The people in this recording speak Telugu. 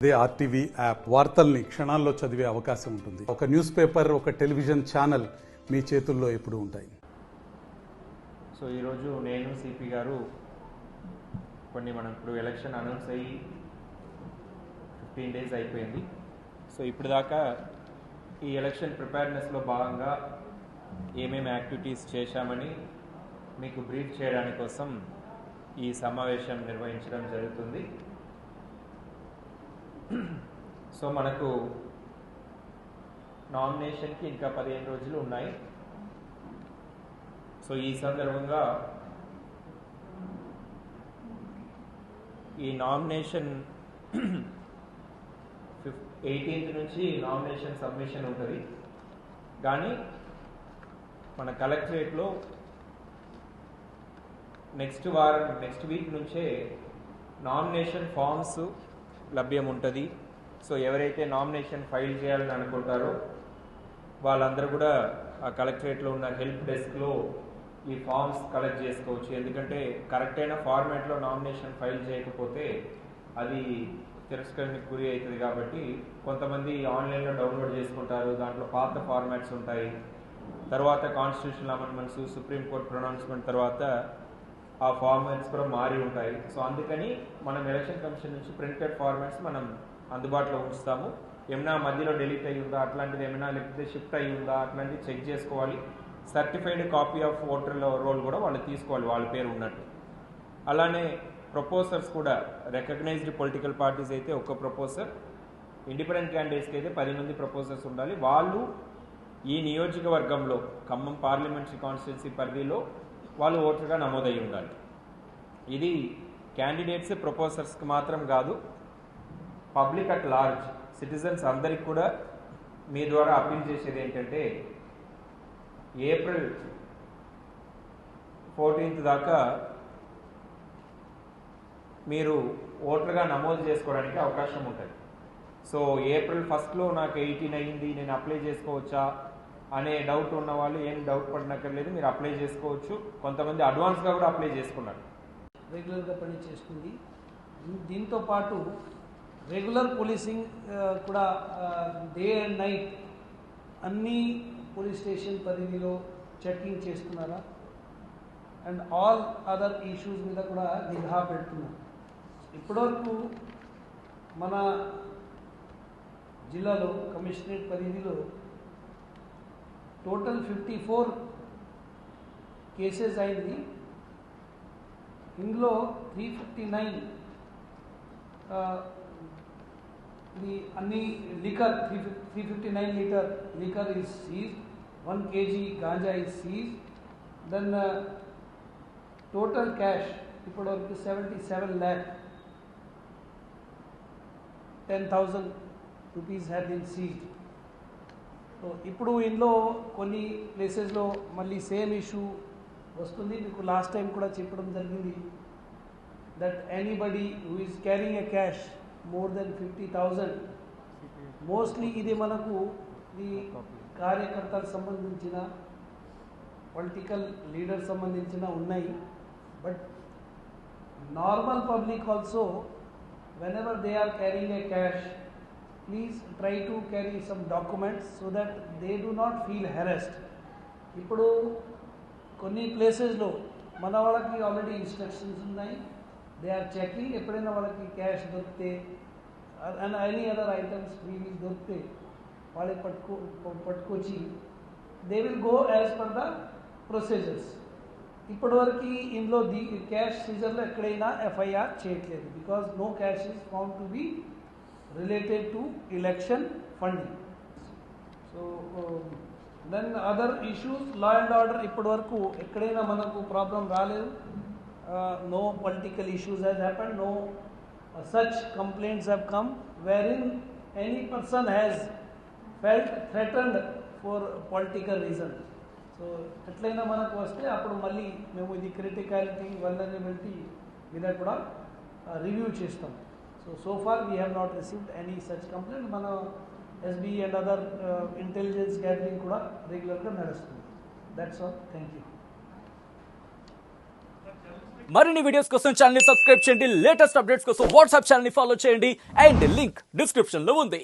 అదే ఆర్టీవీ యాప్ వార్తల్ని క్షణాల్లో చదివే అవకాశం ఉంటుంది. ఒక న్యూస్ పేపర్, ఒక టెలివిజన్ ఛానల్ మీ చేతుల్లో ఎప్పుడూ ఉంటాయి. సో ఈరోజు నేను సిపి గారు మనం ఇప్పుడు ఎలక్షన్ అనౌన్స్ అయ్యి 15 days అయిపోయింది. సో ఇప్పుడు దాకా ఈ ఎలక్షన్ ప్రిపేర్నెస్లో భాగంగా ఏమేమి యాక్టివిటీస్ చేశామని మీకు బ్రీఫ్ చేయడానికి కోసం ఈ సమావేశం నిర్వహించడం జరుగుతుంది. సో మనకు నామినేషన్కి ఇంకా 15 రోజులు ఉన్నాయి. సో ఈ సందర్భంగా ఈ నామినేషన్ 18th నుంచి నామినేషన్ సబ్మిషన్ ఉంటుంది. కానీ మన కలెక్టరేట్లో నెక్స్ట్ వీక్ నుంచే నామినేషన్ ఫామ్స్ లభ్యం ఉంటుంది. సో ఎవరైతే నామినేషన్ ఫైల్ చేయాలని అనుకుంటారో వాళ్ళందరూ కూడా ఆ కలెక్టరేట్లో ఉన్న హెల్ప్ డెస్క్లో ఈ ఫామ్స్ కలెక్ట్ చేసుకోవచ్చు. ఎందుకంటే కరెక్ట్ అయిన ఫార్మాట్లో నామినేషన్ ఫైల్ చేయకపోతే అది తిరస్కరణకు గురి అవుతుంది. కాబట్టి కొంతమంది ఆన్లైన్లో డౌన్లోడ్ చేసుకుంటారు, దాంట్లో పాత ఫార్మాట్స్ ఉంటాయి. తర్వాత కాన్స్టిట్యూషనల్ అమెండ్మెంట్స్, సుప్రీంకోర్టు ప్రొనౌన్స్మెంట్ తర్వాత ఆ ఫార్మాట్స్ కూడా మారి ఉంటాయి. సో అందుకని మనం ఎలక్షన్ కమిషన్ నుంచి ప్రింటెడ్ ఫార్మాట్స్ మనం అందుబాటులో ఉంచుతాము. ఏమైనా మధ్యలో డిలీట్ అయ్యి ఉందా, అట్లాంటిది ఏమైనా లేకపోతే షిఫ్ట్ అయ్యి ఉందా, అట్లాంటివి చెక్ చేసుకోవాలి. Certified copy of voter roll కూడా వాళ్ళు తీసుకోవాలి, వాళ్ళ పేరు ఉన్నట్టు. అలానే ప్రపోజర్స్ కూడా రికగ్నైజ్డ్ పొలిటికల్ పార్టీస్ అయితే ఒక్క ప్రపోజర్, ఇండిపెండెంట్ క్యాండిడేట్స్కి అయితే 10 మంది ప్రపోజర్స్ ఉండాలి. వాళ్ళు ఈ నియోజకవర్గంలో ఖమ్మం పార్లమెంటరీ కాన్స్టిట్యున్సీ పరిధిలో వాళ్ళు ఓటర్గా నమోదయ్యి ఉండాలి. ఇది క్యాండిడేట్స్ ప్రపోజర్స్కి మాత్రం కాదు, పబ్లిక్ అట్ లార్జ్ సిటిజన్స్ అందరికి కూడా మీ ద్వారా అప్పీల్ చేసేది ఏంటంటే ఏప్రిల్ 14th దాకా మీరు ఓటర్గా నమోదు చేసుకోవడానికి అవకాశం ఉంటుంది. సో ఏప్రిల్ 1st నాకు 18 అయ్యింది, నేను అప్లై చేసుకోవచ్చా అనే డౌట్ ఉన్న వాళ్ళు ఏం డౌట్ పడనక్కర్లేదు, మీరు అప్లై చేసుకోవచ్చు. కొంతమంది అడ్వాన్స్గా కూడా అప్లై చేసుకున్నారు. రెగ్యులర్గా పని చేస్తుంది. దీంతో పాటు రెగ్యులర్ పోలీసింగ్ కూడా డే అండ్ నైట్ అన్ని పోలీస్ స్టేషన్ పరిధిలో చెకింగ్ చేస్తున్నారా అండ్ ఆల్ అదర్ ఇష్యూస్ మీద కూడా నిఘా పెడుతున్నారు. ఇప్పటివరకు మన జిల్లాలో కమిషనరేట్ పరిధిలో టోటల్ 54 కేసెస్ అయింది. ఇందులో 359 అన్ని liquor 359 litre liquor is seize, 1 kg ganja is seize. Then total cash ఇప్పటివరకు 77,10,000 rupees have been seized. So ఇప్పుడు ఇందులో కొన్ని ప్లేసెస్లో మళ్ళీ సేమ్ ఇష్యూ వస్తుంది. మీకు లాస్ట్ టైం కూడా చెప్పడం జరిగింది that anybody who is carrying a cash more than 50,000, mostly ఇది మనకు ఈ కార్యకర్తలకు సంబంధించిన పొలిటికల్ లీడర్ సంబంధించిన ఉన్నాయి. But normal public also whenever they are carrying a cash, please try to carry some documents so that they do not feel harassed. ఇప్పుడు కొన్ని ప్లేసెస్లో మన వాళ్ళకి ఆల్రెడీ ఇన్స్ట్రక్షన్స్ ఉన్నాయి, దే ఆర్ చెకింగ్. ఎప్పుడైనా వాళ్ళకి క్యాష్ దొరికితే అండ్ ఎనీ అదర్ ఐటమ్స్ ఫ్రీవీస్ దొరికితే వాళ్ళకి పట్టుకొచ్చి they will go as per the procedures. ఇప్పటివరకు ఇందులో క్యాష్ సీజర్లో ఎక్కడైనా ఎఫ్ఐఆర్ చేయట్లేదు, because no cash is found to be related to election funding. So then other issues, law and order ఇప్పటివరకు ఎక్కడైనా మనకు ప్రాబ్లం రాలేదు. No political issues has happened, no such complaints have come wherein any person has felt threatened for political reason. So ఎట్లయినా మనకు వస్తే అప్పుడు మళ్ళీ మేము ఇది క్రిటికాలిటీ, వల్నరబిలిటీ మీద కూడా రివ్యూ చేస్తాం. So far we have not received any such complaint. మన SB and other intelligence gathering కూడా రెగ్యులర్గా నడుస్తుంది. That's all. Thank you. మరిన్ని వీడియోస్ కోసం ఛానల్ ని సబ్స్క్రైబ్ చేయండి, లేటెస్ట్ అప్డేట్స్ కోసం వాట్సాప్ ఛానల్ ని ఫాలో చేయండి అండ్ లింక్ డిస్క్రిప్షన్ లో ఉంది.